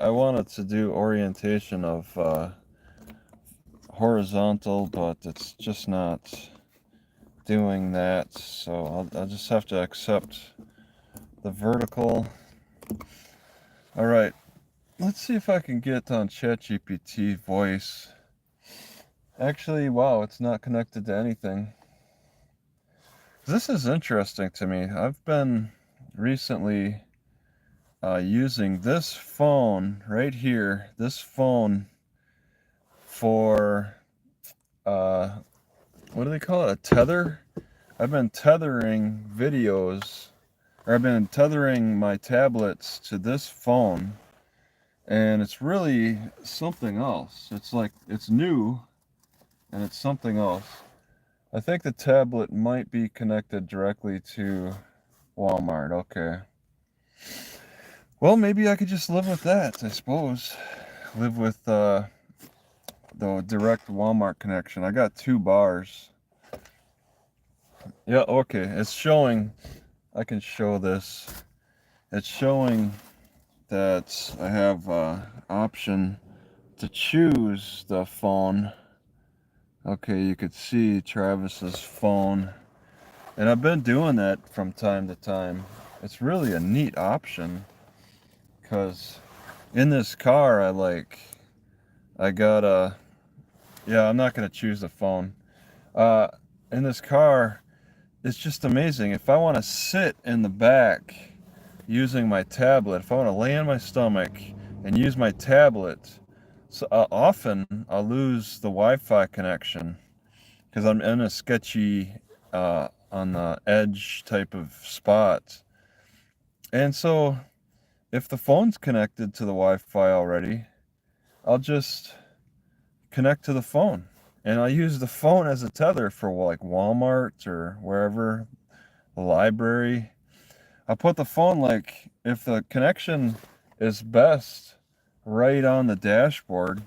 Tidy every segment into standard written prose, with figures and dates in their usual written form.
I wanted to do orientation of horizontal, but it's just not doing that. So I'll just have to accept the vertical. All right, let's see if I can get on ChatGPT voice. Actually, wow, it's not connected to anything. This is interesting to me. I've been recently using this phone right here, this phone for, what do they call it? A tether? I've been tethering videos, or I've been tethering my tablets to this phone, and it's really something else. It's like, it's new, and it's something else. I think the tablet might be connected directly to Walmart. Okay. Well, maybe I could just live with that, I suppose. Live with the direct Walmart connection. I got 2 bars. Yeah, okay. It's showing, I can show this. It's showing that I have option to choose the phone. Okay, you could see Travis's phone. And I've been doing that from time to time. It's really a neat option because in this car I got a, yeah, I'm not going to choose the phone. Uh, in this car, it's just amazing. If I want to sit in the back using my tablet, if I want to lay on my stomach and use my tablet, so often I'll lose the Wi-Fi connection because I'm in a sketchy, on the edge type of spot. And so if the phone's connected to the Wi-Fi already, I'll just connect to the phone. And I'll use the phone as a tether for like Walmart or wherever, the library. I'll put the phone, like, if the connection is best right on the dashboard,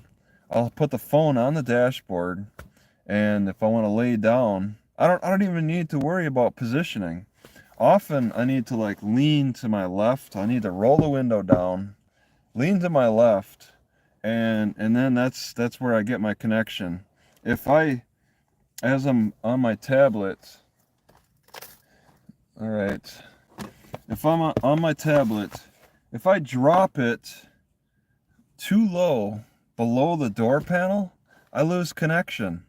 I'll put the phone on the dashboard. And if I want to lay down, I don't even need to worry about positioning. Often I need to like lean to my left. I need to roll the window down, lean to my left, and then that's where I get my connection. If I, as I'm on my tablet, all right, if I'm on my tablet, if I drop it too low below the door panel, I lose connection.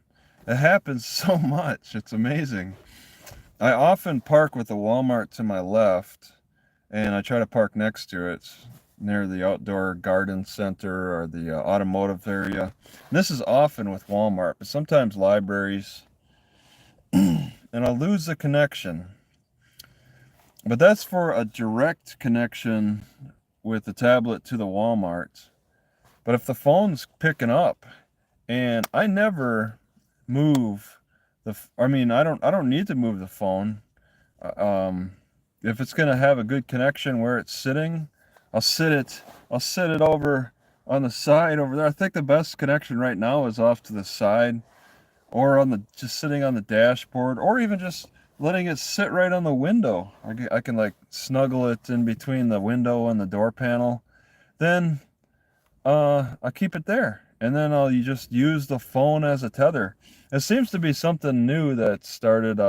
It happens so much. It's amazing. I often park with the Walmart to my left, and I try to park next to it near the outdoor garden center or the automotive area. And this is often with Walmart, but sometimes libraries, and I'll lose the connection. But that's for a direct connection with the tablet to the Walmart. But if the phone's picking up, and I never move I mean, I don't need to move the phone. Um, if it's gonna have a good connection where it's sitting, I'll sit it I'll sit it over on the side over there. I think the best connection right now is off to the side, or on the, just sitting on the dashboard, or even just letting it sit right on the window. I can like snuggle it in between the window and the door panel. Then I keep it there, and then you just use the phone as a tether. It seems to be something new that started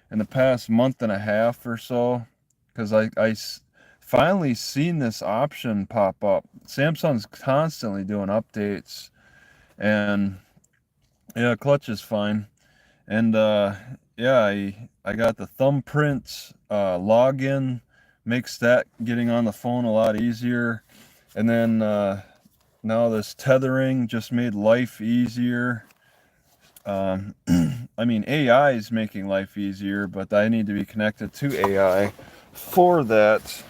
in the past month and a half or so, because finally seen this option pop up. Samsung's constantly doing updates, and yeah, clutch is fine. And yeah, I got the thumbprint login, makes that getting on the phone a lot easier. And then now this tethering just made life easier. Um, I mean, AI is making life easier, but I need to be connected to AI for that.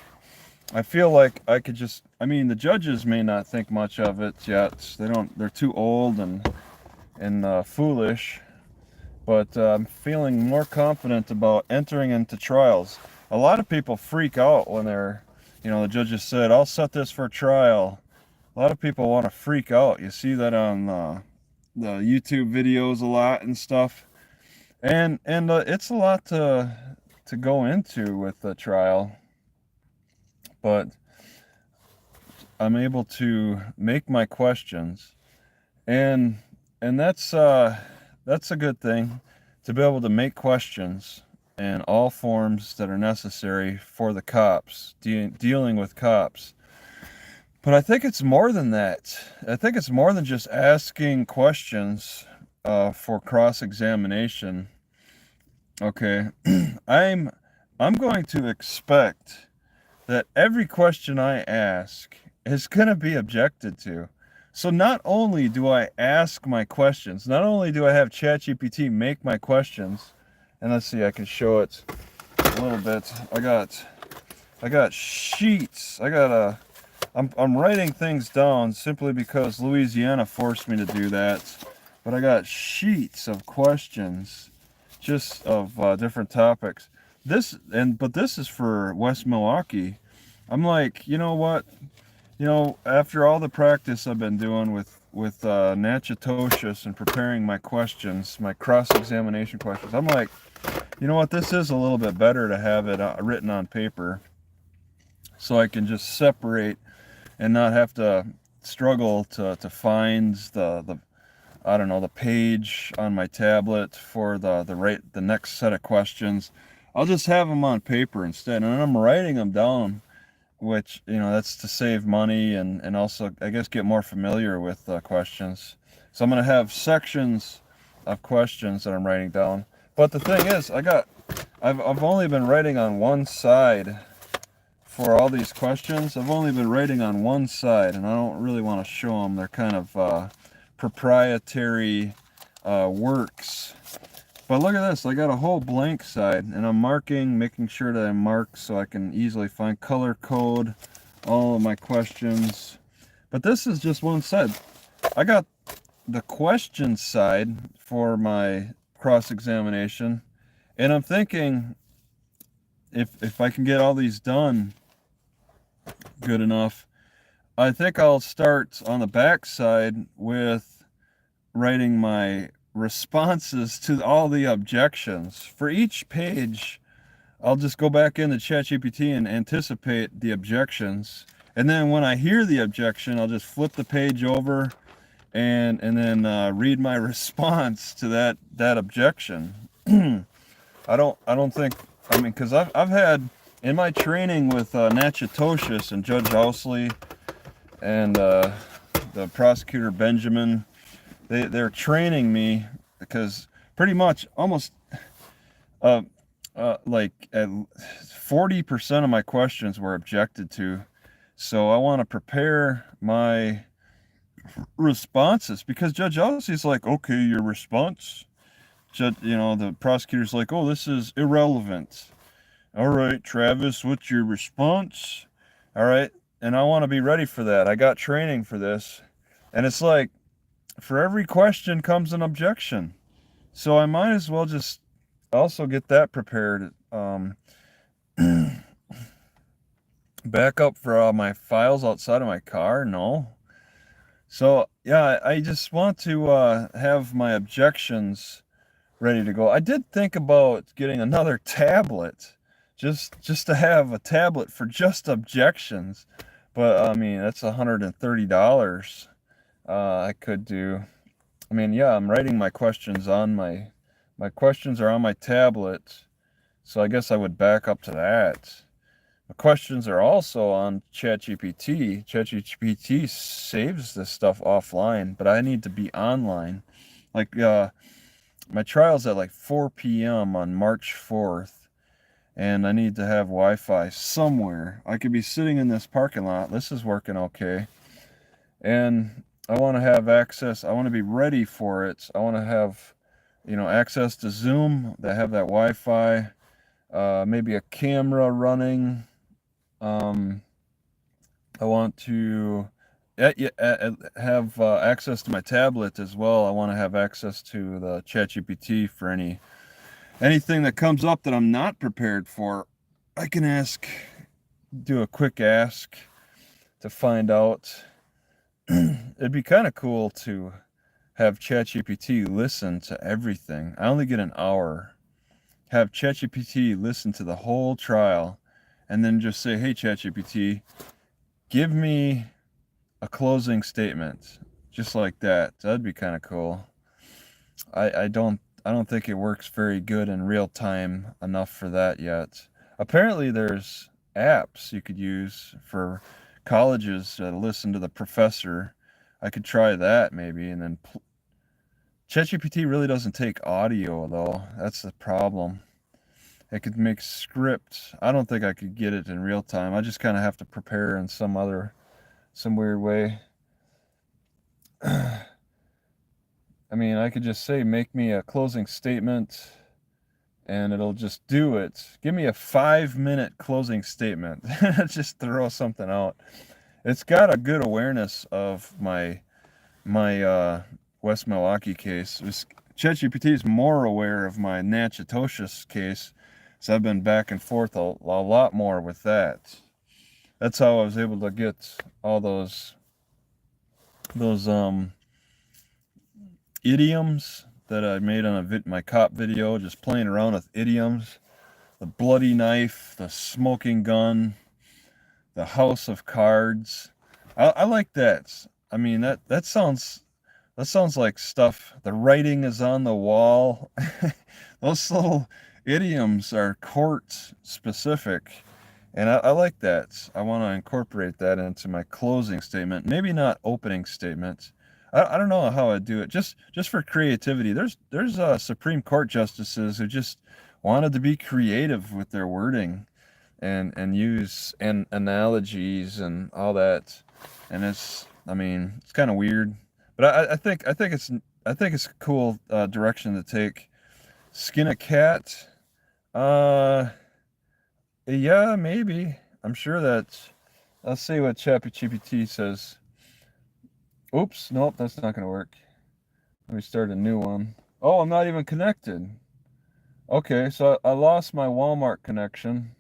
I feel like I could just, I mean, the judges may not think much of it yet. They're too old and foolish, but I'm feeling more confident about entering into trials. A lot of people freak out when the judges said, I'll set this for trial. A lot of people want to freak out. You see that on the YouTube videos a lot and stuff. And it's a lot to go into with the trial. But I'm able to make my questions, and that's a good thing, to be able to make questions in all forms that are necessary for the cops, dealing with cops. But I think it's more than that. I think it's more than just asking questions for cross-examination. Okay, I'm I'm going to expect that every question I ask is going to be objected to. So not only do I ask my questions, not only do I have ChatGPT make my questions, and let's see, I can show it a little bit. I got sheets. I'm writing things down simply because Louisiana forced me to do that. But I got sheets of questions, just of different topics. But this is for West Milwaukee. I'm like, you know what? After all the practice I've been doing with Natchitoches and preparing my questions, my cross-examination questions, I'm like, you know what? This is a little bit better to have it written on paper, so I can just separate and not have to struggle to find the I don't know, the page on my tablet for the next set of questions. I'll just have them on paper instead, and I'm writing them down, which, that's to save money, and also, I guess, get more familiar with questions. So I'm going to have sections of questions that I'm writing down. But the thing is, I've only been writing on one side for all these questions. I've only been writing on one side, and I don't really want to show them. They're kind of proprietary works. But look at this, I got a whole blank side, and I'm making sure that I mark so I can easily find, color code all of my questions. But this is just one side. I got the question side for my cross-examination, and I'm thinking, if I can get all these done good enough, I think I'll start on the back side with writing my responses to all the objections. For each page, I'll just go back into ChatGPT and anticipate the objections. And then when I hear the objection, I'll just flip the page over and then read my response to that objection. Because I've had, in my training with Natchitoches and Judge Housley and the prosecutor Benjamin, they're training me, because pretty much almost like 40% of my questions were objected to. So I want to prepare my responses, because Judge Housley's like, okay, your response. The prosecutor's like, oh, this is irrelevant. All right, Travis, what's your response? All right, and I want to be ready for that. I got training for this, and it's like, for every question comes an objection. So I might as well just also get that prepared. Back up for all my files outside of my car? No. So yeah, I just want to have my objections ready to go. I did think about getting another tablet, just to have a tablet for just objections. But I mean, that's $130. I could do. I mean, yeah, I'm writing my questions on my questions are on my tablet, so I guess I would back up to that. The questions are also on ChatGPT. ChatGPT saves this stuff offline, but I need to be online. Like, my trial's at like 4 p.m. on March 4th, and I need to have Wi-Fi somewhere. I could be sitting in this parking lot. This is working okay. And I want to have access. I want to be ready for it. I want to have, access to Zoom, that have that Wi-Fi, maybe a camera running. I want to have access to my tablet as well. I want to have access to the ChatGPT for anything that comes up that I'm not prepared for. I can do a quick ask to find out. It'd be kind of cool to have ChatGPT listen to everything. I only get an hour. Have ChatGPT listen to the whole trial, and then just say, hey, ChatGPT, give me a closing statement, just like that. That'd be kind of cool. I don't think it works very good in real time enough for that yet. Apparently, there's apps you could use for colleges to listen to the professor. I could try that maybe, and then ChatGPT really doesn't take audio though. That's the problem. It could make scripts. I don't think I could get it in real time. I just kind of have to prepare in some weird way. I mean, I could just say, make me a closing statement, and it'll just do it. Give me a 5-minute closing statement. Just throw something out. It's got a good awareness of my West Milwaukee case. ChatGPT is more aware of my Natchitoches case, so I've been back and forth a lot more with that. That's how I was able to get all those idioms that I made on my cop video, just playing around with idioms. The bloody knife, the smoking gun, the house of cards. I like that. I mean, that sounds like stuff. The writing is on the wall. Those little idioms are court specific, and I like that. I want to incorporate that into my closing statement. Maybe not opening statement. I don't know how I'd do it. Just for creativity. There's Supreme Court justices who just wanted to be creative with their wording, and use analogies and all that. And it's kind of weird, but I think it's a cool direction to take. Skin a cat. Yeah, maybe. I'm sure that. Let's see what ChatGPT says. Oops, nope, that's not going to work. Let me start a new one. Oh, I'm not even connected. Okay, so I lost my Walmart connection.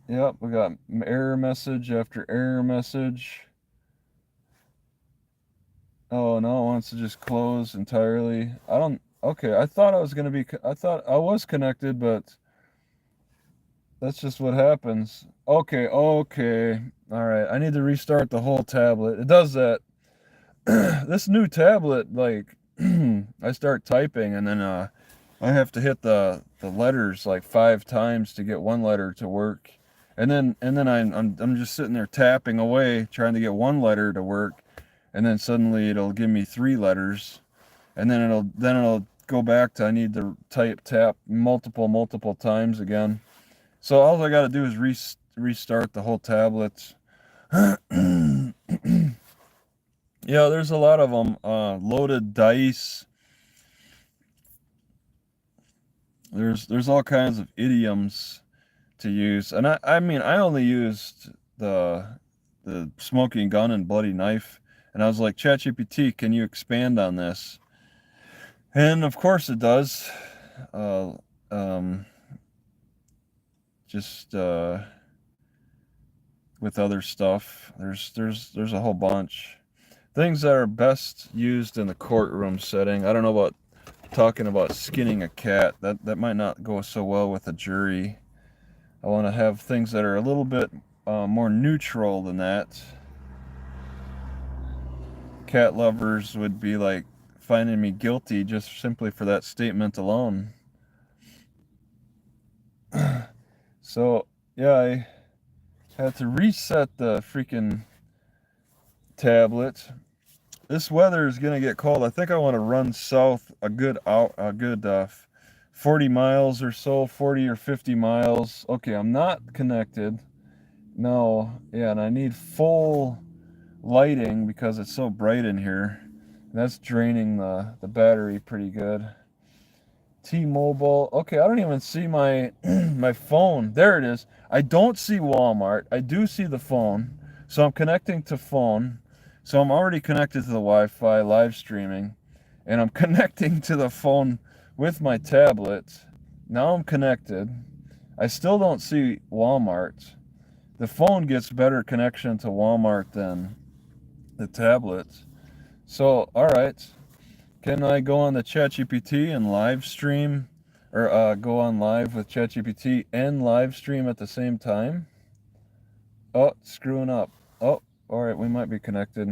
Yep, we got error message after error message. Oh, no, it wants to just close entirely. Okay, I thought I was connected, but that's just what happens. Okay. All right, I need to restart the whole tablet. It does that. This new tablet, like, I start typing, and then I have to hit the letters like 5 times to get one letter to work. And then I'm just sitting there tapping away trying to get one letter to work, and then suddenly it'll give me 3 letters, and then it'll go back to I need to tap multiple times again. So all I got to do is restart the whole tablet. Yeah, there's a lot of them. Loaded dice. There's all kinds of idioms to use, and I mean I only used the smoking gun and bloody knife, and I was like, ChatGPT, can you expand on this? And of course it does. Just with other stuff, there's a whole bunch. Things that are best used in the courtroom setting. I don't know about talking about skinning a cat. That might not go so well with a jury. I want to have things that are a little bit more neutral than that. Cat lovers would be like finding me guilty just simply for that statement alone. So, yeah, I had to reset the freaking tablet. This weather is gonna get cold. I think I want to run south a good 40 miles or so, 40 or 50 miles. Okay, I'm not connected. No, yeah, and I need full lighting because it's so bright in here. That's draining the battery pretty good. T-Mobile. Okay, I don't even see my my phone. There it is. I don't see Walmart. I do see the phone. So I'm connecting to phone. So I'm already connected to the Wi-Fi live streaming, and I'm connecting to the phone with my tablet. Now I'm connected. I still don't see Walmart. The phone gets better connection to Walmart than the tablet. So, all right. Can I go on the ChatGPT and live stream, or go on live with ChatGPT and live stream at the same time? Oh, screwing up. Oh, all right, we might be connected.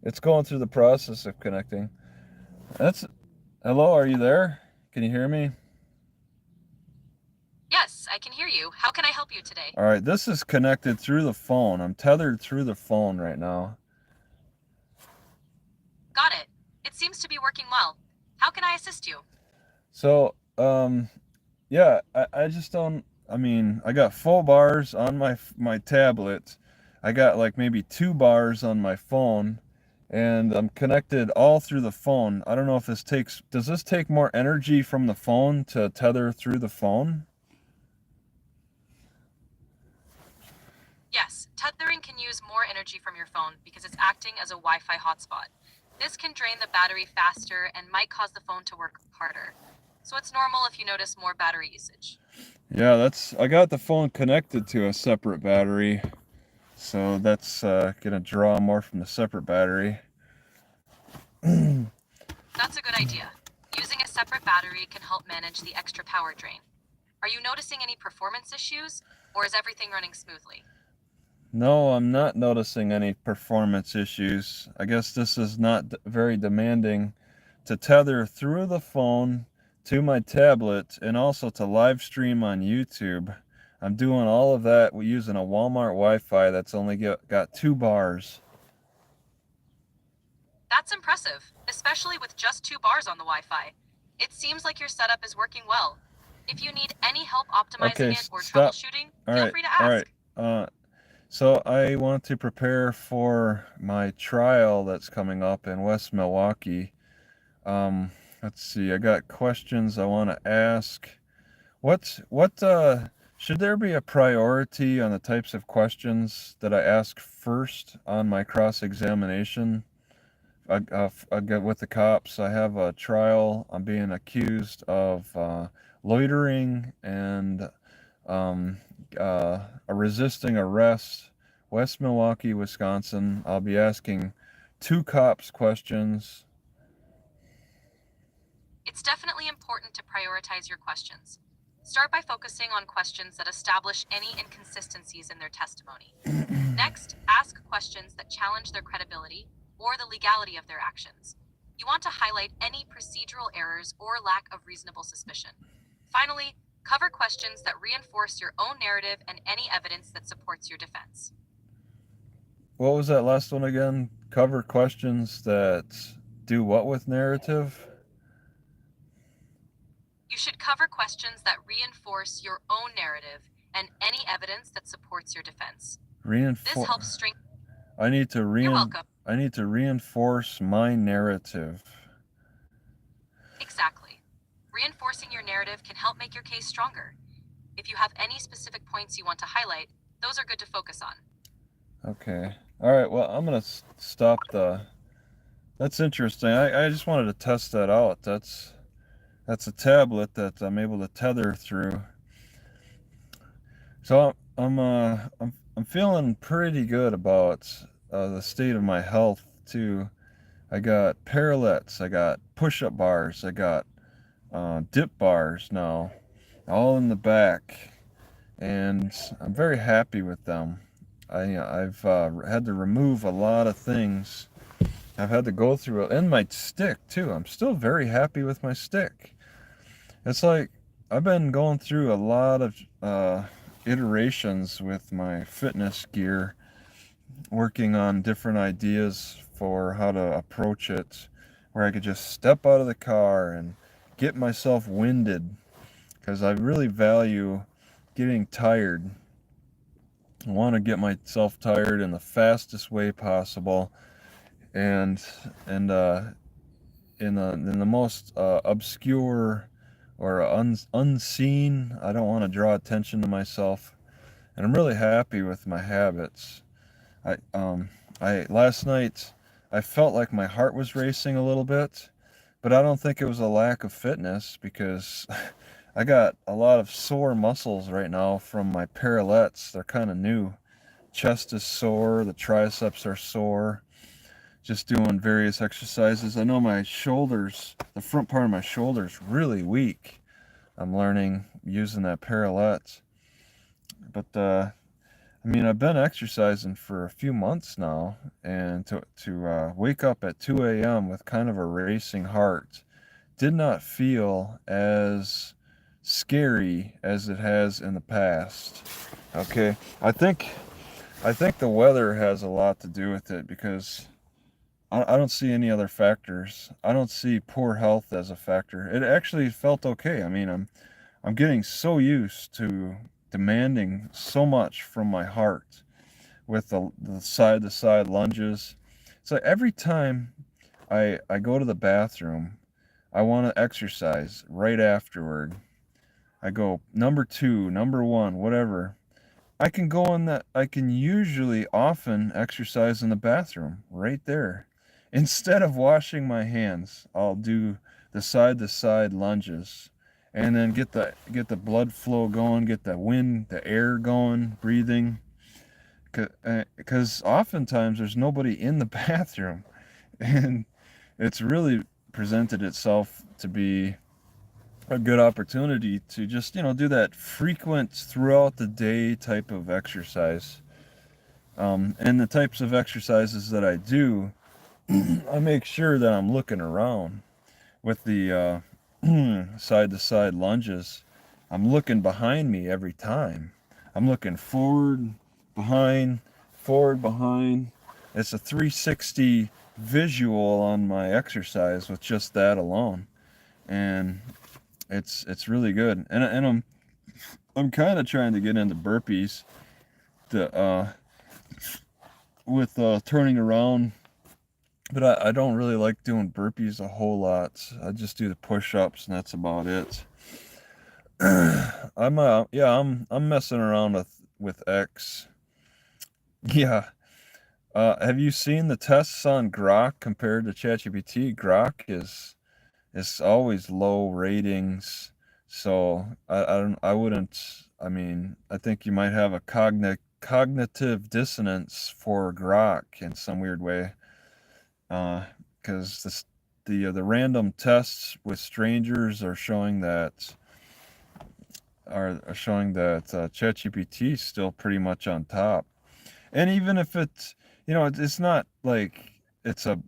It's going through the process of connecting. That's Hello, are you there? Can you hear me? Yes, I can hear you. How can I help you today? All right, this is connected through the phone. I'm tethered through the phone right now. Got it. It seems to be working well. How can I assist you? So, yeah, I just don't. I mean, I got full bars on my tablet. I got like maybe 2 bars on my phone, and I'm connected all through the phone. I don't know if does this take more energy from the phone to tether through the phone? Yes, tethering can use more energy from your phone because it's acting as a Wi-Fi hotspot. This can drain the battery faster and might cause the phone to work harder. So it's normal if you notice more battery usage. Yeah, I got the phone connected to a separate battery, so that's gonna draw more from the separate battery. That's a good idea. Using a separate battery can help manage the extra power drain. Are you noticing any performance issues, or is everything running smoothly? No, I'm not noticing any performance issues. I guess this is not very demanding to tether through the phone to my tablet and also to live stream on YouTube. I'm doing all of that using a Walmart Wi-Fi that's only got 2 bars. That's impressive, especially with just 2 bars on the Wi-Fi. It seems like your setup is working well. If you need any help Okay, optimizing it or stop. troubleshooting, All feel right, free to all right. ask. So I want to prepare for my trial that's coming up in West Milwaukee. Um, let's see. I got questions I want to ask. What should there be a priority on the types of questions that I ask first on my cross-examination? I get with the cops. I have a trial. I'm being accused of loitering and um, a resisting arrest. West Milwaukee, Wisconsin. I'll be asking 2 cops questions. It's definitely important to prioritize your questions. Start by focusing on questions that establish any inconsistencies in their testimony. Next, ask questions that challenge their credibility or the legality of their actions. You want to highlight any procedural errors or lack of reasonable suspicion. Finally, cover questions that reinforce your own narrative and any evidence that supports your defense. What was that last one again? Cover questions that do what with narrative? You should cover questions that reinforce your own narrative and any evidence that supports your defense. This Reinforce. helps strengthen. I need to You're rein. welcome. I need to reinforce my narrative. Exactly. Reinforcing your narrative can help make your case stronger. If you have any specific points you want to highlight, those are good to focus on. Okay. All right. Well, I'm gonna stop the. That's interesting. I just wanted to test that out. That's a tablet that I'm able to tether through. So I'm feeling pretty good about the state of my health too. I got parallettes. I got push-up bars. I got dip bars now, all in the back, and I'm very happy with them. I've had to remove a lot of things. I've had to go through it, and my stick too. I'm still very happy with my stick. It's like I've been going through a lot of iterations with my fitness gear, working on different ideas for how to approach it, where I could just step out of the car and get myself winded, because I really value getting tired. I want to get myself tired in the fastest way possible, and and in the most obscure or unseen. I don't want to draw attention to myself, and I'm really happy with my habits. I um I last night I felt like my heart was racing a little bit, but I don't think it was a lack of fitness because I got a lot of sore muscles right now from my parallettes. They're kind of new. Chest is sore, the triceps are sore. Just doing various exercises. I know my shoulders, the front part of my shoulders, really weak. I'm learning using that parallette. But I mean, I've been exercising for a few months now, and to wake up at 2 a.m. with kind of a racing heart did not feel as scary as it has in the past. Okay, I think the weather has a lot to do with it, because I don't see any other factors. I don't see poor health as a factor. It actually felt okay. I mean, I'm getting so used to demanding so much from my heart with the side to side lunges. So every time I go to the bathroom, I want to exercise right afterward. I go number two, number one, whatever. I can go in that, I can usually often exercise in the bathroom right there. Instead of washing my hands, I'll do the side to side lunges and then get the blood flow going, get the wind, the air going, breathing. Because oftentimes there's nobody in the bathroom, and it's really presented itself to be a good opportunity to just, do that frequent throughout the day type of exercise. And the types of exercises that I do, I make sure that I'm looking around with the side to side lunges. I'm looking behind me every time. I'm looking behind, forward, behind. It's a 360 visual on my exercise with just that alone. And it's really good. And I'm kind of trying to get into burpees to with turning around, but I don't really like doing burpees a whole lot. I just do the push-ups, and that's about it. I'm messing around with X. Yeah. Have you seen the tests on Grok compared to ChatGPT? Grok is always low ratings, so I wouldn't. I mean, I think you might have a cognitive dissonance for Grok in some weird way, because the random tests with strangers are showing that ChatGPT is still pretty much on top. And even if it's not like it's a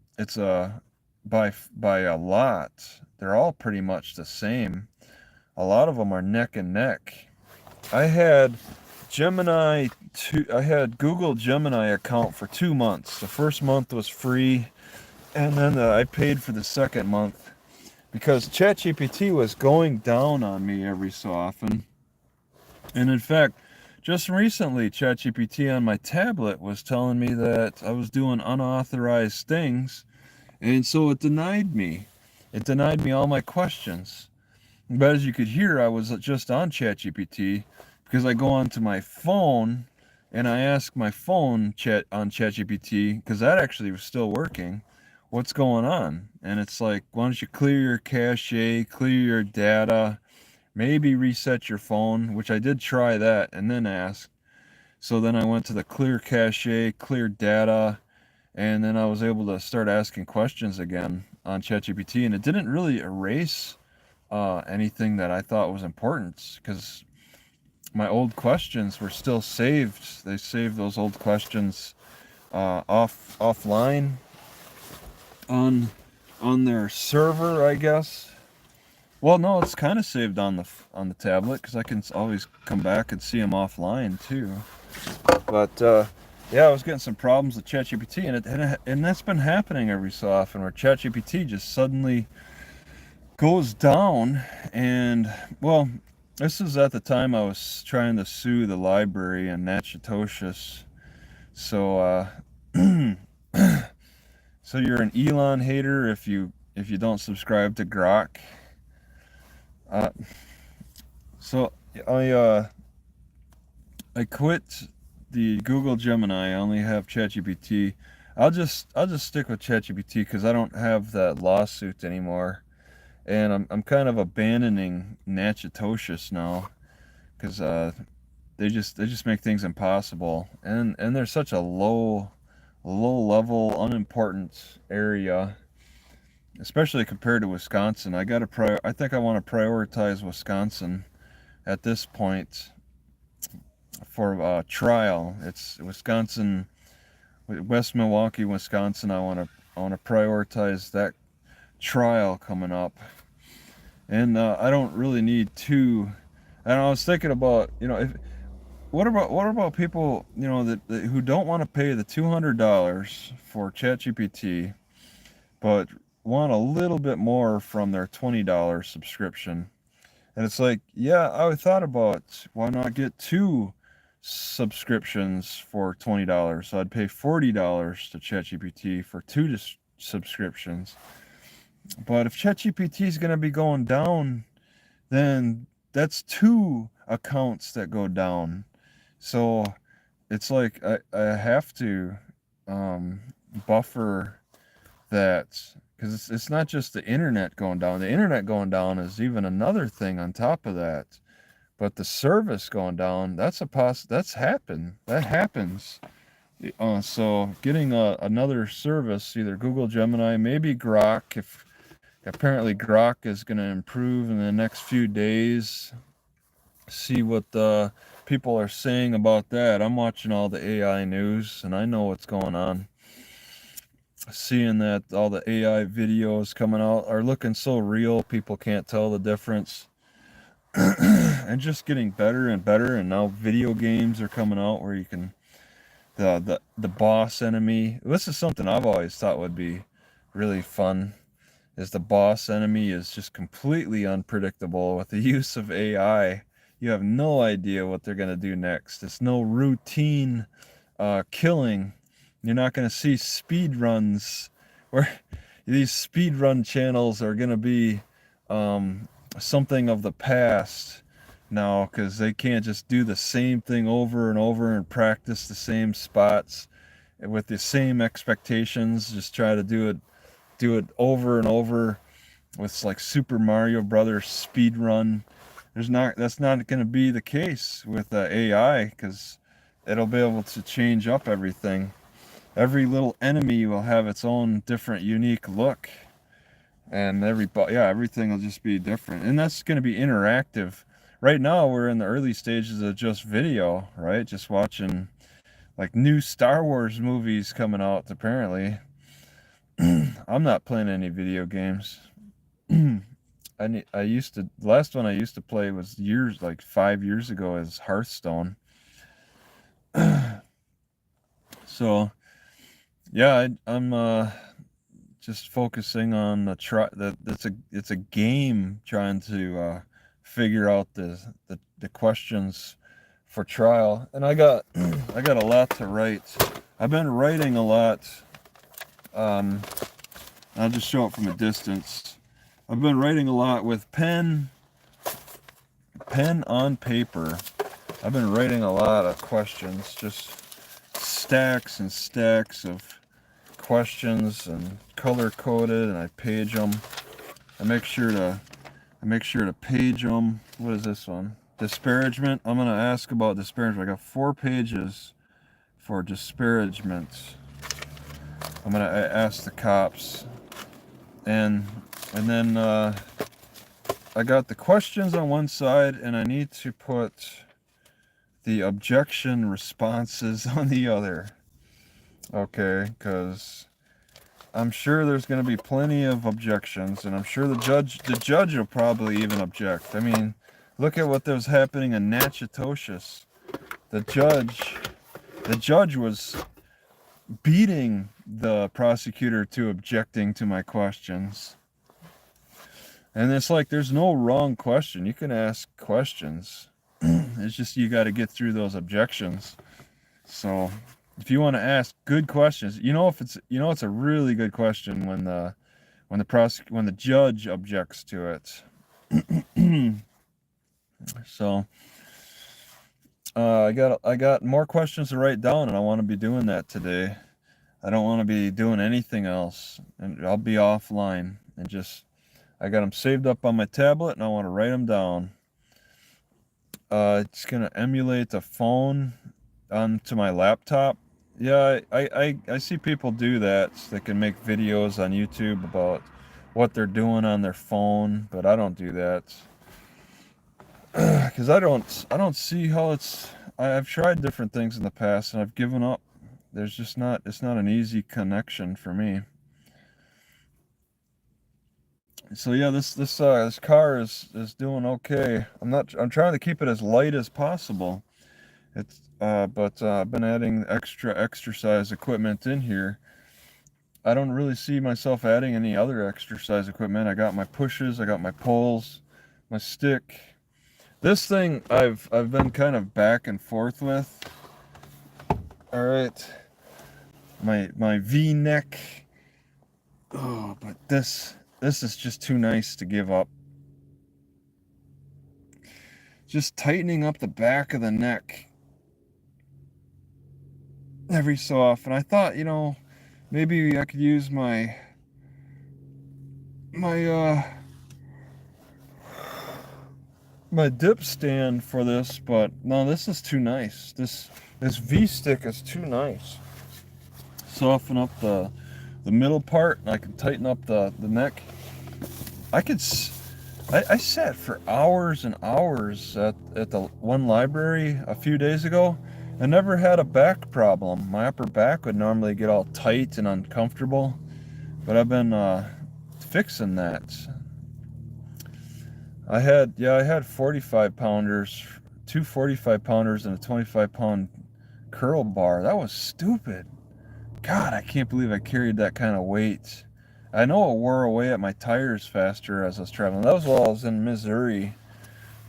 by a lot. They're all pretty much the same. A lot of them are neck and neck. I had I had Google Gemini account for 2 months. The first month was free, and then I paid for the second month because ChatGPT was going down on me every so often. And in fact, just recently, ChatGPT on my tablet was telling me that I was doing unauthorized things, and so it denied me. It denied me all my questions. But as you could hear, I was just on ChatGPT because I go onto my phone and I ask my phone chat on ChatGPT, because that actually was still working. What's going on? And it's like, why don't you clear your cache, clear your data, maybe reset your phone, which I did try that and then ask. So then I went to the clear cache, clear data, and then I was able to start asking questions again on ChatGPT, and it didn't really erase anything that I thought was important, because my old questions were still saved. They saved those old questions offline on their server, I guess. Well, no, it's kind of saved on the tablet, because I can always come back and see them offline too. But yeah, I was getting some problems with ChatGPT, and that's been happening every so often, where ChatGPT just suddenly goes down. And well, this is at the time I was trying to sue the library in Natchitoches. So so you're an Elon hater if you don't subscribe to Grok. Uh, so I quit the Google Gemini. I only have ChatGPT. I'll just stick with ChatGPT because I don't have that lawsuit anymore, and I'm kind of abandoning Natchitoches now, because they just make things impossible, and they're such a low level, unimportant area, especially compared to Wisconsin. I think I want to prioritize Wisconsin at this point. for trial. It's Wisconsin, West Milwaukee, Wisconsin. I want to prioritize that trial coming up, and I don't really need two. And I was thinking about, if what about people, that who don't want to pay the $200 for ChatGPT, but want a little bit more from their $20 subscription. And it's like, yeah, I thought about why not get two subscriptions for $20. So I'd pay $40 to ChatGPT for two subscriptions. But if ChatGPT is going to be going down, then that's two accounts that go down. So it's like I have to buffer that, because it's not just the internet going down. The internet going down is even another thing on top of that. But the service going down, that's that happens. So getting another service, either Google Gemini, maybe Grok, if apparently Grok is going to improve in the next few days. See what the people are saying about that. I'm watching all the AI news and I know what's going on. Seeing that all the AI videos coming out are looking so real, people can't tell the difference. And just getting better and better, and now video games are coming out where you can the boss enemy. This is something I've always thought would be really fun, is the boss enemy is just completely unpredictable with the use of AI. You have no idea what they're going to do next. It's no routine killing. You're not going to see speed runs, where these speed run channels are going to be something of the past now, because they can't just do the same thing over and over and practice the same spots with the same expectations. Just try to do it over and over with like Super Mario Brothers speed run. That's not going to be the case with AI, because it'll be able to change up everything. Every little enemy will have its own different unique look, and everything will just be different, and that's going to be interactive. Right now we're in the early stages of just video, right? Just watching like new Star Wars movies coming out apparently. I'm not playing any video games. The last one I used to play was like 5 years ago, as Hearthstone. So yeah, I'm just focusing on it's a game, trying to figure out the questions for trial. And I got a lot to write. I've been writing a lot. I'll just show it from a distance. I've been writing a lot with pen on paper. I've been writing a lot of questions, just stacks and stacks of questions, and color coded, and I page them. I make sure to page them. What is this one? Disparagement. I'm gonna ask about disparagement. I got 4 pages for disparagement. I'm gonna ask the cops, and then I got the questions on one side, and I need to put the objection responses on the other. Okay, because I'm sure there's going to be plenty of objections, and I'm sure the judge will probably even object. I mean, look at what was happening in Natchitoches. The judge was beating the prosecutor to objecting to my questions. And it's like, there's no wrong question. You can ask questions. It's just you got to get through those objections. So if you want to ask good questions, it's a really good question when the judge objects to it. So I got more questions to write down, and I want to be doing that today. I don't want to be doing anything else, and I'll be offline, and I got them saved up on my tablet, and I want to write them down. It's gonna emulate the phone onto my laptop. Yeah, I see people do that. They can make videos on YouTube about what they're doing on their phone, but I don't do that. Because I don't see how it's I've tried different things in the past and I've given up. There's just not, it's not an easy connection for me. So yeah, this car is doing okay. I'm trying to keep it as light as possible. But I've been adding extra exercise equipment in here. I don't really see myself adding any other exercise equipment. I got my pushes, I got my poles, my stick. This thing I've been kind of back and forth with. All right, my V-neck. Oh, but this is just too nice to give up. Just tightening up the back of the neck every so often. I thought, maybe I could use my my dip stand for this, but no, this is too nice. This V stick is too nice. Soften up the middle part, and I can tighten up the neck. I sat for hours and hours at the one library a few days ago and never had a back problem. My upper back would normally get all tight and uncomfortable, but I've been fixing that. I had 45 pounders, two 45 pounders and a 25 pound curl bar. That was stupid. God, I can't believe I carried that kind of weight. I know it wore away at my tires faster as I was traveling. That was while I was in Missouri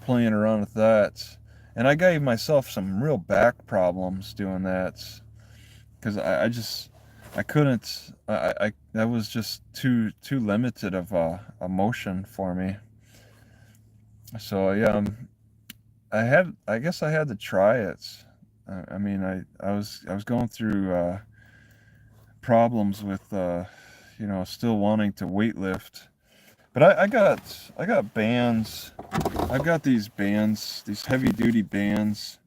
playing around with that. And I gave myself some real back problems doing that because I couldn't, that was just too limited of a motion for me. So yeah, I guess I had to try it. I mean, I was going through problems with still wanting to weightlift, but I got bands. I've got these bands, these heavy duty bands,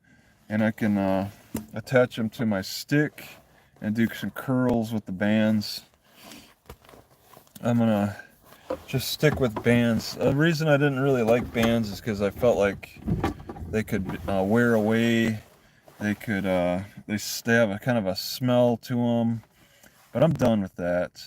and I can attach them to my stick and do some curls with the bands. I'm gonna just stick with bands. The reason I didn't really like bands is because I felt like they could wear away. They could they have a kind of a smell to them. But I'm done with that.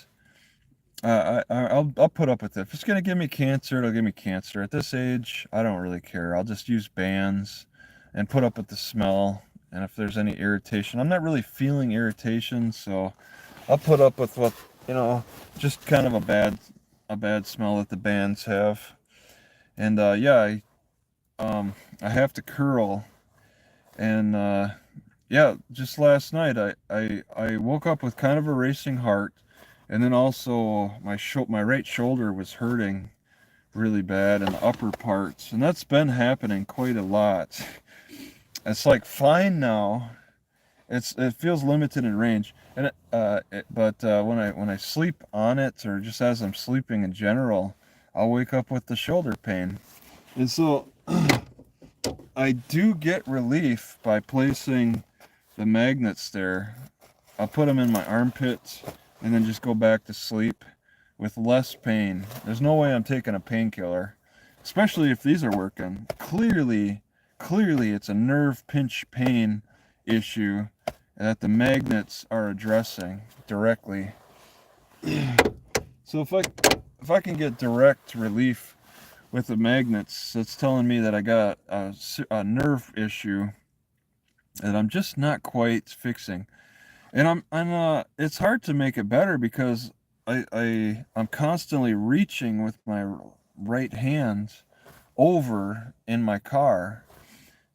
I'll put up with it. If it's gonna give me cancer, it'll give me cancer. At this age, I don't really care. I'll just use bands and put up with the smell. And if there's any irritation, I'm not really feeling irritation, so I'll put up with what just kind of a bad smell that the bands have. And yeah, I have to curl, and yeah, just last night I woke up with kind of a racing heart, and then also my right shoulder was hurting really bad in the upper parts, and that's been happening quite a lot. It's like fine now. It feels limited in range, and but when I sleep on it, or just as I'm sleeping in general, I'll wake up with the shoulder pain, and so I do get relief by placing the magnets there. I'll put them in my armpits and then just go back to sleep with less pain. There's no way I'm taking a painkiller, especially if these are working. Clearly it's a nerve pinch pain issue that the magnets are addressing directly. So if I can get direct relief with the magnets, it's telling me that I got a nerve issue that I'm just not quite fixing. And it's hard to make it better because I'm constantly reaching with my right hand over in my car,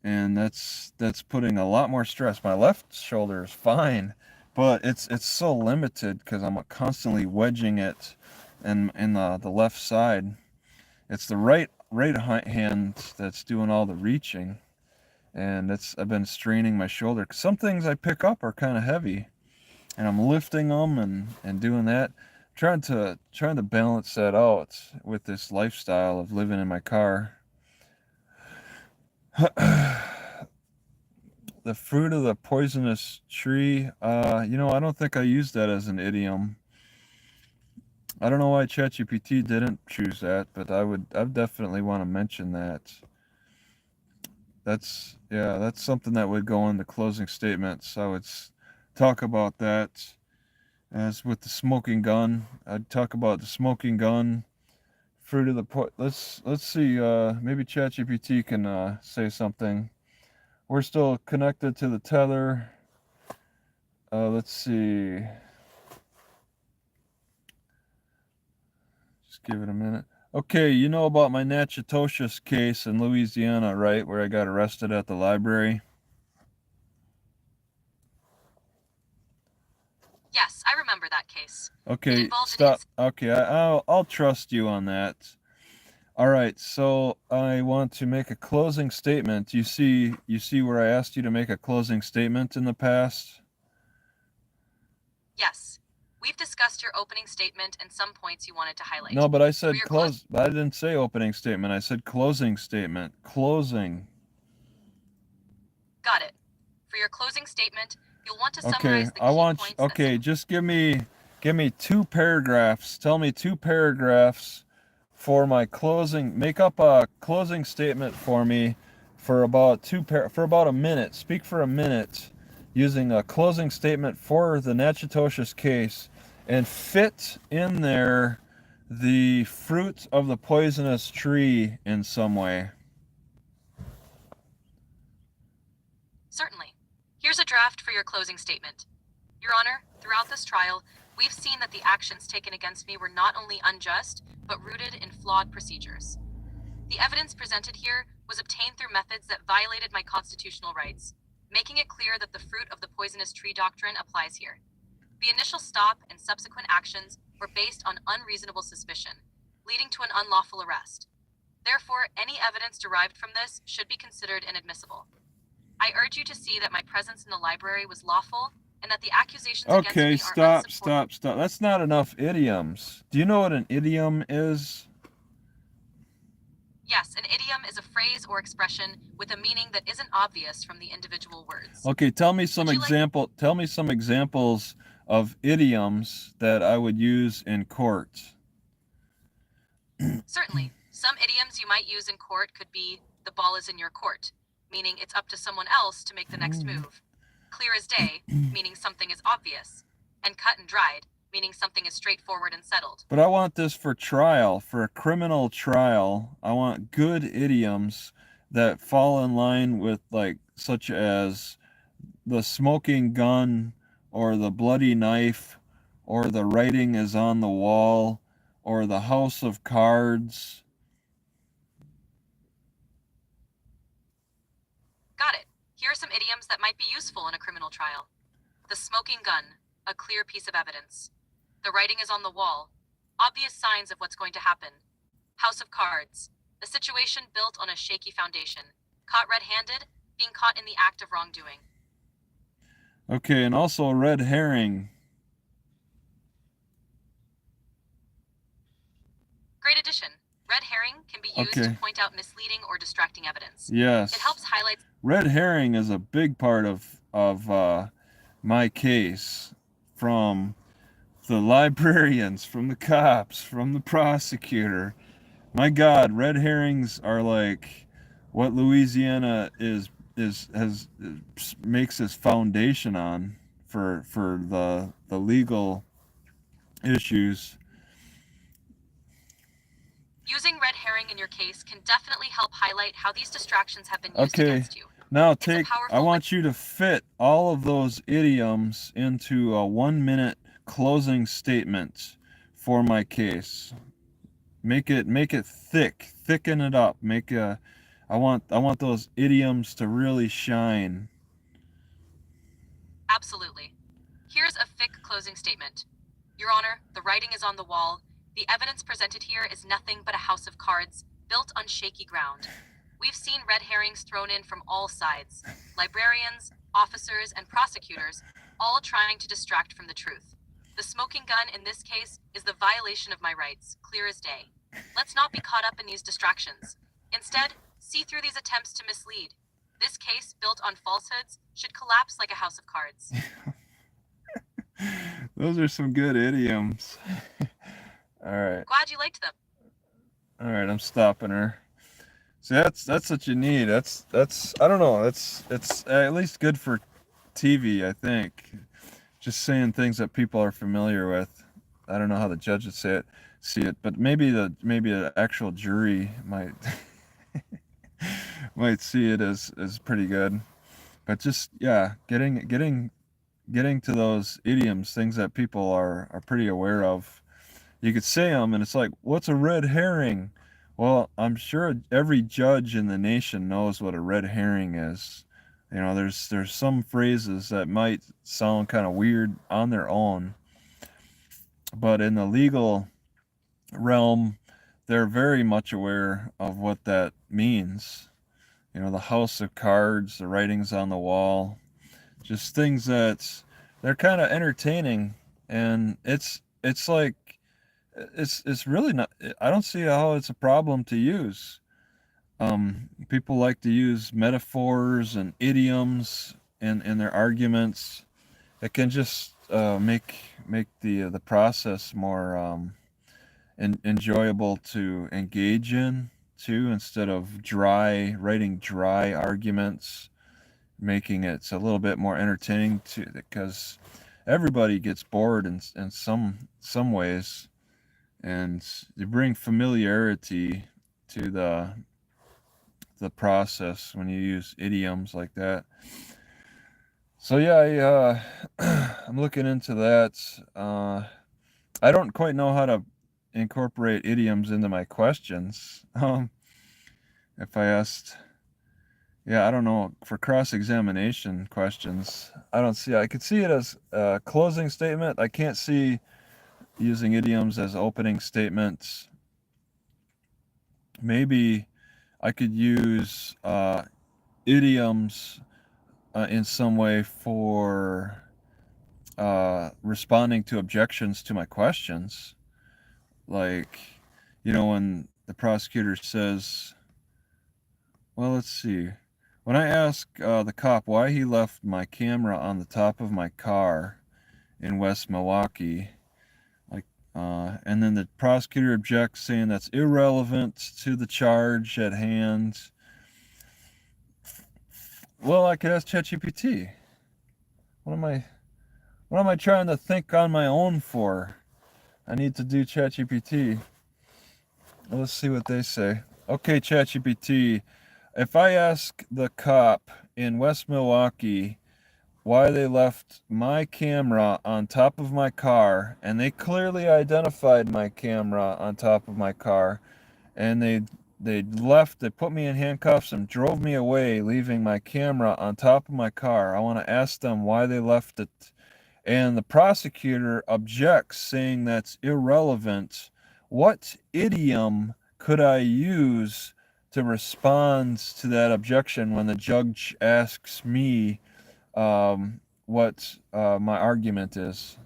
and that's putting a lot more stress. My left shoulder is fine, but it's so limited because I'm constantly wedging it in the left side. It's the right hand that's doing all the reaching, and I've been straining my shoulder. Some things I pick up are kind of heavy, and I'm lifting them and doing that, trying to balance that out with this lifestyle of living in my car. The fruit of the poisonous tree, I don't think I used that as an idiom. I don't know why ChatGPT didn't choose that, but I definitely want to mention that. That's something that would go into closing statements. I would talk about that. As with the smoking gun, I'd talk about the smoking gun, fruit of the let's see. Maybe ChatGPT can say something. We're still connected to the tether. Let's see. Just give it a minute. Okay, you know about my Natchitoches case in Louisiana, right? Where I got arrested at the library. Yes, I remember that case. Okay, stop. Okay, I'll trust you on that. All right, so I want to make a closing statement. You see where I asked you to make a closing statement in the past? Yes. We've discussed your opening statement and some points you wanted to highlight. No, but I said close. I didn't say opening statement. I said closing statement. Closing. Got it. For your closing statement, you'll want to summarize the key points. Okay, just give me 2 paragraphs. Tell me 2 paragraphs for my closing. Make up a closing statement for me for about a minute. Speak for a minute using a closing statement for the Natchitoches case and fit in there the fruit of the poisonous tree in some way. Certainly. Here's a draft for your closing statement. Your Honor, throughout this trial, we've seen that the actions taken against me were not only unjust, but rooted in flawed procedures. The evidence presented here was obtained through methods that violated my constitutional rights, making it clear that the fruit of the poisonous tree doctrine applies here. The initial stop and subsequent actions were based on unreasonable suspicion, leading to an unlawful arrest. Therefore, any evidence derived from this should be considered inadmissible. I urge you to see that my presence in the library was lawful and that the accusations against me are unsupported. Stop. That's not enough idioms. Do you know what an idiom is? Yes, an idiom is a phrase or expression with a meaning that isn't obvious from the individual words. Okay, tell me some examples of idioms that I would use in court. Certainly. Some idioms you might use in court could be, the ball is in your court, meaning it's up to someone else to make the next move. Clear as day, meaning something is obvious. And cut and dried, meaning something is straightforward and settled. But I want this for trial, for a criminal trial. I want good idioms that fall in line with, like, such as the smoking gun, or the bloody knife, or the writing is on the wall, or the house of cards. Got it. Here are some idioms that might be useful in a criminal trial. The smoking gun, a clear piece of evidence. The writing is on the wall, obvious signs of what's going to happen. House of cards, a situation built on a shaky foundation. Caught red-handed, being caught in the act of wrongdoing. Okay, and also red herring. Great addition. Red herring can be used to point out misleading or distracting evidence. Yes. It helps highlight. Red herring is a big part of my case, from the librarians, from the cops, from the prosecutor. My God, red herrings are like what Louisiana makes its foundation on for the legal issues. Using red herring in your case can definitely help highlight how these distractions have been used against you. Now I want you to fit all of those idioms into a 1-minute closing statement for my case. Make it thicken it up. I want those idioms to really shine. Absolutely. Here's a thick closing statement. Your Honor, the writing is on the wall. The evidence presented here is nothing but a house of cards, built on shaky ground. We've seen red herrings thrown in from all sides. Librarians, officers, and prosecutors, all trying to distract from the truth. The smoking gun in this case is the violation of my rights, clear as day. Let's not be caught up in these distractions. Instead, see through these attempts to mislead. This case, built on falsehoods, should collapse like a house of cards. Those are some good idioms. All right. Glad you liked them. All right, I'm stopping her. See, that's what you need. That's I don't know. It's at least good for TV, I think. Just saying things that people are familiar with. I don't know how the judges see it, but maybe an actual jury might might see it as pretty good. But just yeah, getting to those idioms, things that people are pretty aware of. You could say them, and it's like, what's a red herring? Well, I'm sure every judge in the nation knows what a red herring is. You know, there's some phrases that might sound kind of weird on their own, but in the legal realm, they're very much aware of what that means. You know, the house of cards, the writings on the wall, just things that they're kind of entertaining, and it's like it's really not. I don't see how it's a problem to use. People like to use metaphors and idioms in their arguments. It can just make the process more enjoyable to engage in too, instead of writing dry arguments, making it a little bit more entertaining to because everybody gets bored in some ways, and you bring familiarity to the process when you use idioms like that. So yeah, I'm looking into that. I don't quite know how to incorporate idioms into my questions. If I asked, yeah, I don't know, for cross-examination questions, I don't see. I could see it as a closing statement. I can't see using idioms as opening statements. Maybe I could use idioms in some way for responding to objections to my questions. Like, when the prosecutor says, well, let's see. When I ask the cop why he left my camera on the top of my car in West Milwaukee, like, and then the prosecutor objects, saying that's irrelevant to the charge at hand. Well, I could ask ChatGPT. What am I? What am I trying to think on my own for? I need to do ChatGPT. Let's see what they say. Okay, ChatGPT. If I ask the cop in West Milwaukee why they left my camera on top of my car, and they clearly identified my camera on top of my car, and they put me in handcuffs and drove me away, leaving my camera on top of my car. I want to ask them why they left it. And the prosecutor objects, saying that's irrelevant. What idiom could I use to respond to that objection when the judge asks me what my argument is?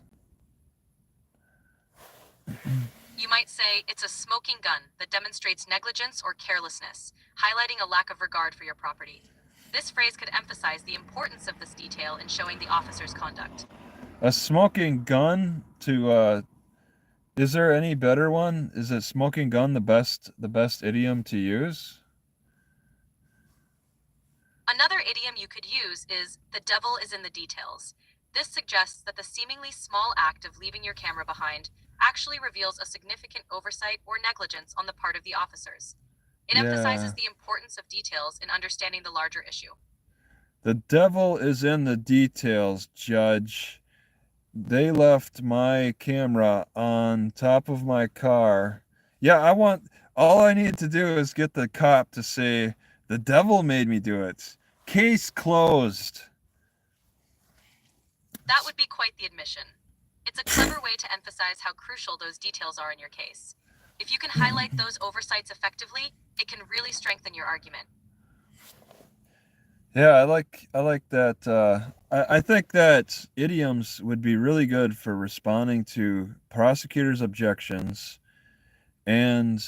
You might say it's a smoking gun that demonstrates negligence or carelessness, highlighting a lack of regard for your property. This phrase could emphasize the importance of this detail in showing the officer's conduct. A smoking gun to is there any better one? Is it smoking gun the best idiom to use? Another idiom you could use is the devil is in the details. This suggests that the seemingly small act of leaving your camera behind actually reveals a significant oversight or negligence on the part of the officers. It emphasizes Yeah. the importance of details in understanding the larger issue. The devil is in the details, Judge. They left my camera on top of my car. Yeah, all I need to do is get the cop to say, the devil made me do it. Case closed. That would be quite the admission. It's a clever way to emphasize how crucial those details are in your case. If you can highlight those oversights effectively, it can really strengthen your argument. Yeah, I like that. I think that idioms would be really good for responding to prosecutors' objections and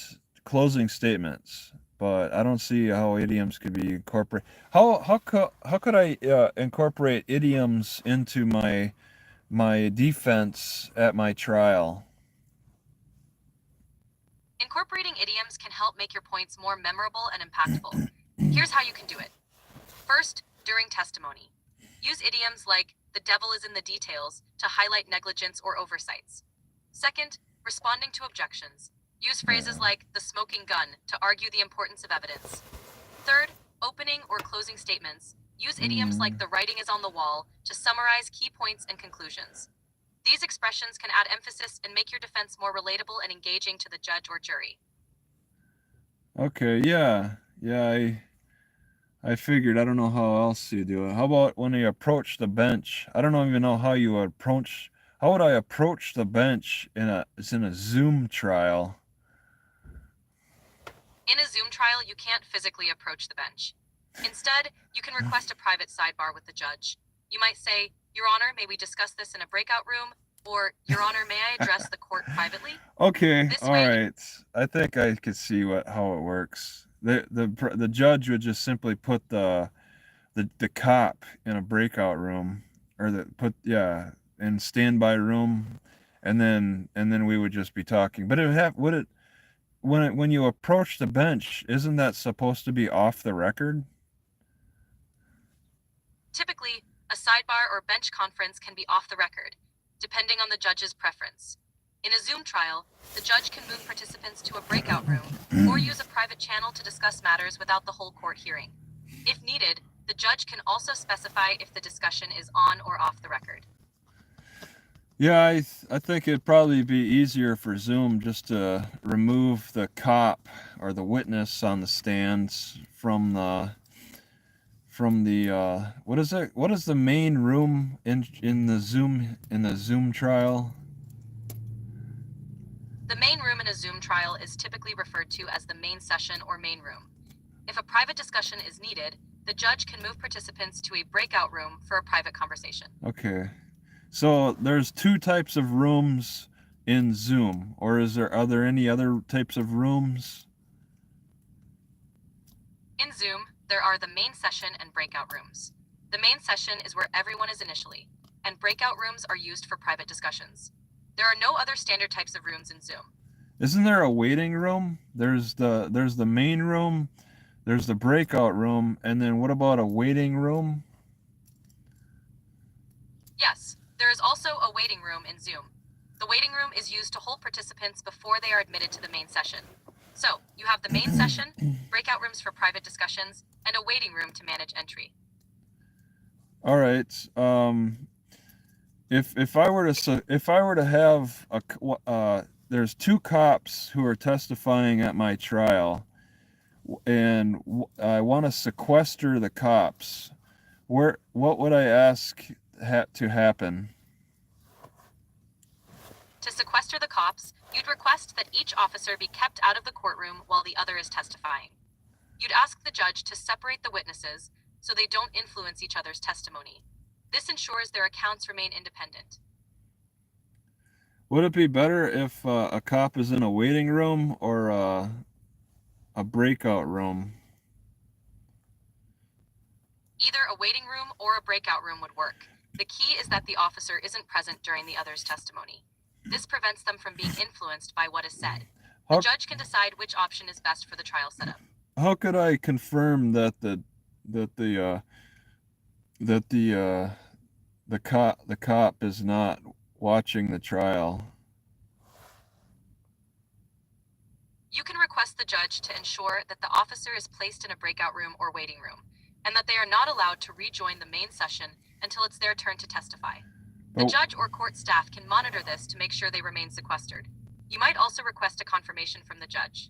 closing statements. But I don't see how idioms could be incorporated. How could I incorporate idioms into my defense at my trial? Incorporating idioms can help make your points more memorable and impactful. Here's how you can do it. First, during testimony. Use idioms like, "the devil is in the details," to highlight negligence or oversights. Second, responding to objections. Use phrases like, "the smoking gun," to argue the importance of evidence. Third, opening or closing statements. Use idioms like, "the writing is on the wall," to summarize key points and conclusions. These expressions can add emphasis and make your defense more relatable and engaging to the judge or jury. Okay, yeah. I figured. I don't know how else you do it. How about when you approach the bench? I don't even know how you would approach. How would I approach the bench in a Zoom trial? In a Zoom trial, you can't physically approach the bench. Instead, you can request a private sidebar with the judge. You might say, "Your Honor, may we discuss this in a breakout room?" Or, "Your Honor, may I address the court privately?" Okay, This all way, right. I think I could see how it works. The judge would just simply put the cop in a breakout room, or in standby room, and then we would just be talking. But when you approach the bench, isn't that supposed to be off the record? typically, a sidebar or bench conference can be off the record, depending on the judge's preference. In a Zoom trial, the judge can move participants to a breakout room or use a private channel to discuss matters without the whole court hearing. If needed, the judge can also specify if the discussion is on or off the record. Yeah, I think it'd probably be easier for Zoom just to remove the cop or the witness on the stands from the what is it? What is the main room in the Zoom trial? The main room in a Zoom trial is typically referred to as the main session or main room. If a private discussion is needed, the judge can move participants to a breakout room for a private conversation. Okay. So there's two types of rooms in Zoom, or are there any other types of rooms? In Zoom, there are the main session and breakout rooms. The main session is where everyone is initially, and breakout rooms are used for private discussions. There are no other standard types of rooms in Zoom. Isn't there a waiting room? There's the main room, there's the breakout room, and then what about a waiting room? Yes, there is also a waiting room in Zoom. The waiting room is used to hold participants before they are admitted to the main session. So, you have the main session, breakout rooms for private discussions, and a waiting room to manage entry. All right. If I were to have there's two cops who are testifying at my trial, and I want to sequester the cops. What would I ask to happen? To sequester the cops, you'd request that each officer be kept out of the courtroom while the other is testifying. You'd ask the judge to separate the witnesses so they don't influence each other's testimony. This ensures their accounts remain independent. Would it be better if a cop is in a waiting room or a breakout room? Either a waiting room or a breakout room would work. The key is that the officer isn't present during the other's testimony. This prevents them from being influenced by what is said. The judge can decide which option is best for the trial setup. How could I confirm that the cop is not watching the trial? You can request the judge to ensure that the officer is placed in a breakout room or waiting room, and that they are not allowed to rejoin the main session until it's their turn to testify. The judge or court staff can monitor this to make sure they remain sequestered. You might also request a confirmation from the judge.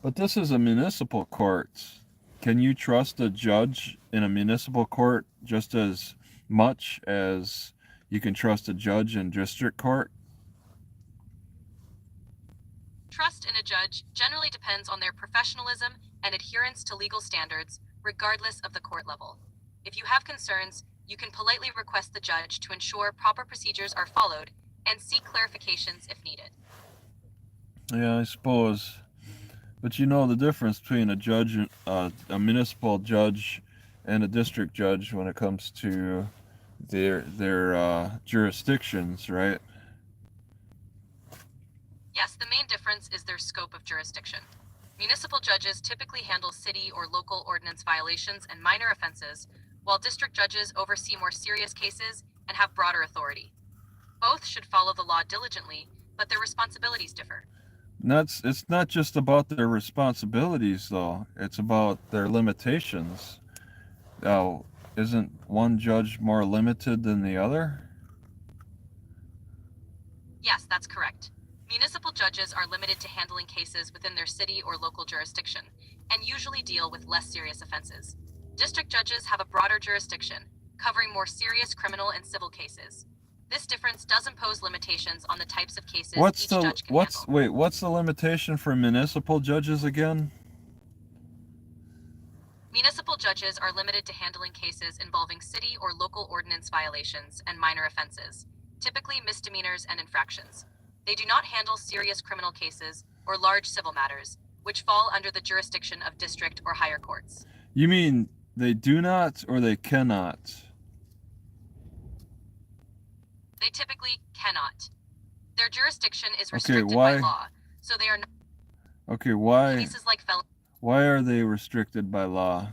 But this is a municipal court. Can you trust a judge in a municipal court just as much as you can trust a judge in district court? Trust in a judge generally depends on their professionalism and adherence to legal standards, regardless of the court level. If you have concerns, you can politely request the judge to ensure proper procedures are followed and seek clarifications if needed. Yeah, I suppose. But you know the difference between a municipal judge and a district judge when it comes to their jurisdictions, right? Yes, the main difference is their scope of jurisdiction. Municipal judges typically handle city or local ordinance violations and minor offenses, while district judges oversee more serious cases and have broader authority. Both should follow the law diligently, but their responsibilities differ. It's not just about their responsibilities, though. It's about their limitations. Now, isn't one judge more limited than the other? Yes, that's correct. Municipal judges are limited to handling cases within their city or local jurisdiction, and usually deal with less serious offenses. District judges have a broader jurisdiction, covering more serious criminal and civil cases. This difference does impose limitations on the types of cases each judge can handle. What's the limitation for municipal judges again? Municipal judges are limited to handling cases involving city or local ordinance violations and minor offenses, typically misdemeanors and infractions. They do not handle serious criminal cases or large civil matters, which fall under the jurisdiction of district or higher courts. You mean they do not or they cannot? They typically cannot. Their jurisdiction is restricted by law, so they are not. Okay, why? Cases like felony. Why are they restricted by law?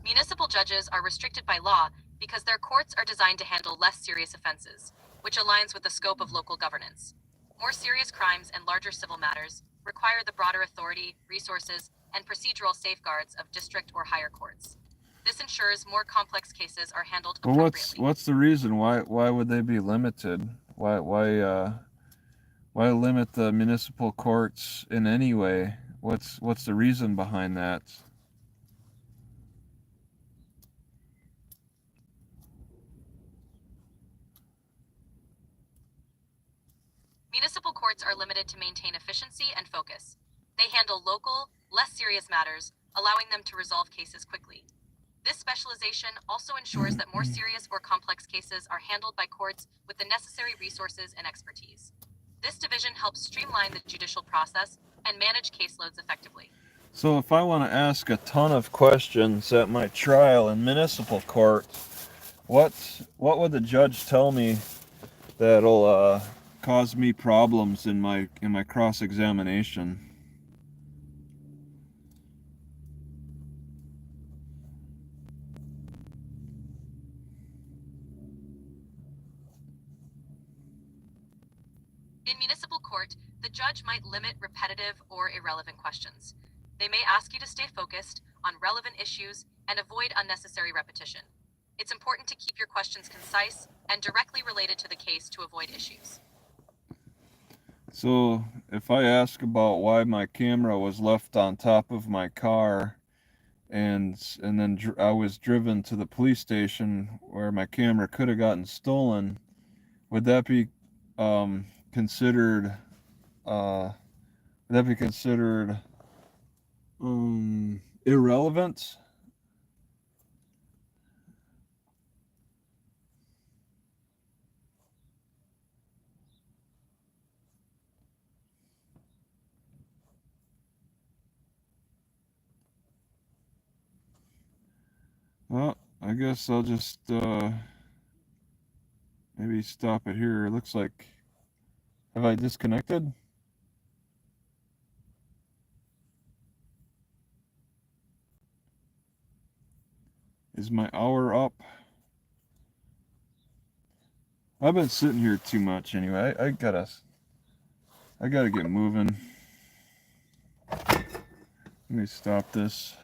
Municipal judges are restricted by law because their courts are designed to handle less serious offenses, which aligns with the scope of local governance. More serious crimes and larger civil matters require the broader authority, resources, and procedural safeguards of district or higher courts. This ensures more complex cases are handled appropriately. What's the reason? Why would they be limited? Why limit the municipal courts in any way? What's the reason behind that? Municipal courts are limited to maintain efficiency and focus. They handle local, less serious matters, allowing them to resolve cases quickly. This specialization also ensures that more serious or complex cases are handled by courts with the necessary resources and expertise. This division helps streamline the judicial process and manage caseloads effectively. So if I want to ask a ton of questions at my trial in municipal court, what would the judge tell me that'll cause me problems in my cross-examination? In municipal court, the judge might limit repetitive or irrelevant questions. They may ask you to stay focused on relevant issues and avoid unnecessary repetition. It's important to keep your questions concise and directly related to the case to avoid issues. So if I ask about why my camera was left on top of my car and then I was driven to the police station where my camera could have gotten stolen, would that be considered irrelevant? Well, I guess I'll just maybe stop it here. It looks like, have I disconnected? Is my hour up? I've been sitting here too much anyway. I gotta get moving. Let me stop this.